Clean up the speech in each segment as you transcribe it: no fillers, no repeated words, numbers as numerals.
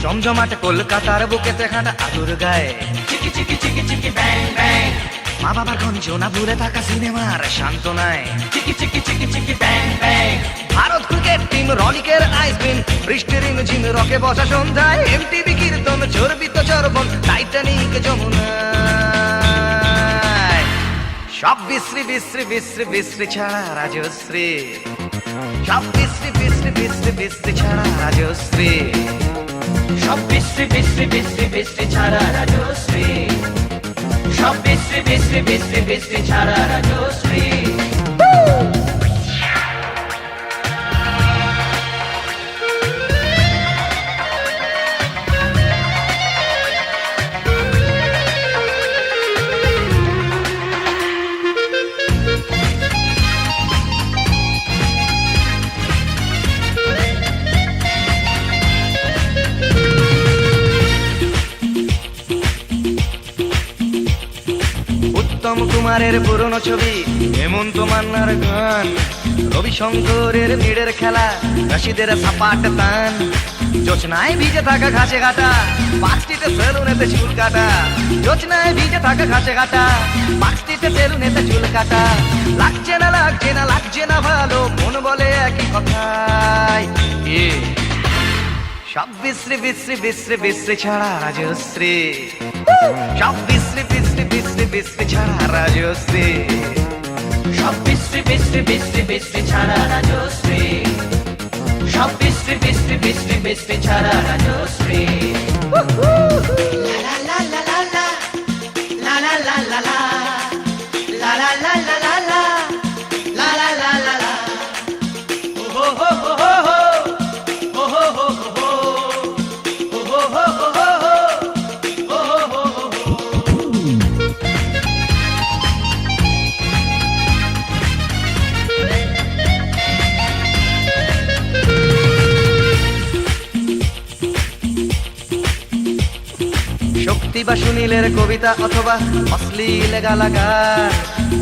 জমজমাট কলকাতার বুকেতে হাঁটা আদুর গায়ে চিকি চিকি চিকি চিকি ব্যাং ব্যাং, মা বাবার গঞ্জনা ভুলে থাকা সিনেমার শান্ত নাই চিকি চিকি চিকি চিকি ব্যাং ব্যাং, ভারত ক্রিকেট টিম রলিকের আইসক্রিম বৃষ্টির ঝিম রকে বসা সন্ধ্যায় এমটিভি কীর্তন চর্বিত চর্বণ টাইটানিক যমুনায় সব বিশ্রী বিশ্রী বিশ্রী বিশ্রী ছাড়া রাজশ্রী সব বিশ্রী বিশ্রী বিশ্রী বিশ্রী ছাড়া রাজশ্রী সব বিশ্রী বিশ্রী বিশ্রী বিশ্রী ছাড়া রাজশ্রী, সব বিশ্রী বিশ্রী বিশ্রী বিশ্রী ছাড়া রাজশ্রী। উত্তম কুমারের পুরনো ছবি হেমন্ত মান্নার গান রবি শঙ্করের ভিড়ের খেলা রাশিদের সাপাট টান জোছনায় ভিজে থাকা ঘাসে ঘাটা পাঁচটিতে সেলুনেতে চুল কাটা জোছনায় ভিজে থাকা ঘাসে ঘাটা পাঁচটিতে সেলুনেতে চুল কাটা লাগছে না লাগছে না লাগছে না ভালো মন বলে একই কথাই সব বিশ্রী বিশ্রী বিশ্রী বিশ্রী ছাড়া রাজশ্রী সব বিশ্রী বিশ্রী বিশ্রী বিশ্রী ছাড়া রাজশ্রী সব বিশ্রী বিশ্রী বিশ্রী বিশ্রী ছাড়া রাজশ্রী, সব বিশ্রী বিশ্রী বিশ্রী বিশ্রী ছাড়া রাজশ্রী। লা লা লা লা লা, লা লা লা লা লা, লা লা লা লা লা লা, লা লা লা লা লা। ও হো হো হো হো হো, ও হো হো হো হো, ও হো হো হো হো হো, ও হো হো হো হো। শক্তি বা সুনীলের কবিতা অথবা অশ্লীল গালাগাল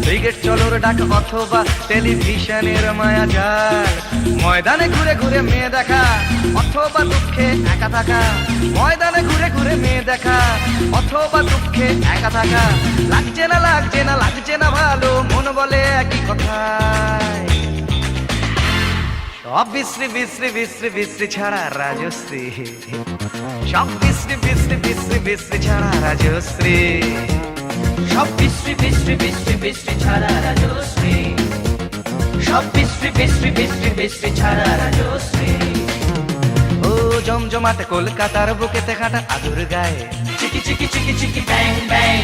ক্রিকেট চলোর ডাক অথবা টেলিভিশনের মায়া জাল ময়দানে ঘুরে ঘুরে মেয়ে দেখা অথবা দুঃখে একা থাকা ময়দানে ঘুরে ঘুরে মেয়ে দেখা অথবা দুঃখে একা থাকা লাগছে না লাগছে না লাগছে না ভালো মন বলে একই কথায় সব বিশ্রী বিশ্রী বিশ্রী বিশ্রী ছাড়া রাজশ্রী সব বিশ্রী বিশ্রী বিশ্রী বিশ্রী ছাড়া রাজশ্রী সব বিশ্রী বিশ্রী বিশ্রী বিশ্রী ছাড়া রাজশ্রী, সব বিশ্রী বিশ্রী বিশ্রী বিশ্রী ছাড়া রাজশ্রী। ও জমজমাট কলকাতার বুকেতে হাঁটা আদুর গায়ে চিকি চিকি চিকি চিকি ব্যাং ব্যাং,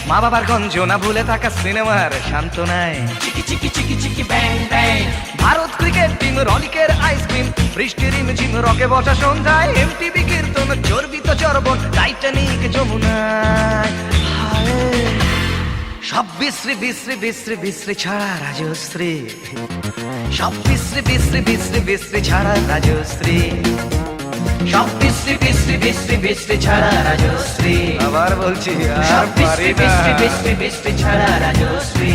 মা বাবার গঞ্জনা ভুলে থাকা সিনেমার শান্ত নাই চিকি চিকি চিকি চিকি ব্যাং ব্যাং, ভারত ক্রিকেট টিম রলিকের আইসক্রিম বৃষ্টির ঝিম রকে বসা সন্ধ্যায় এমটিভি কীর্তন চর্বিত চর্বণ টাইটানিক যমুনায় হায় সব বিশ্রী বিশ্রী বিশ্রী বিশ্রী ছাড়া রাজশ্রী সব বিশ্রী বিশ্রী বিশ্রী বিশ্রী ছাড়া রাজশ্রী সব বিশ্রী বিশ্রী বিশ্রী বিশ্রী ছাড়া রাজশ্রী, আবার বলছি সব আর পারি বিশ্রী না বিশ্রী বিশ্রী বিশ্রী ছাড়া রাজশ্রী।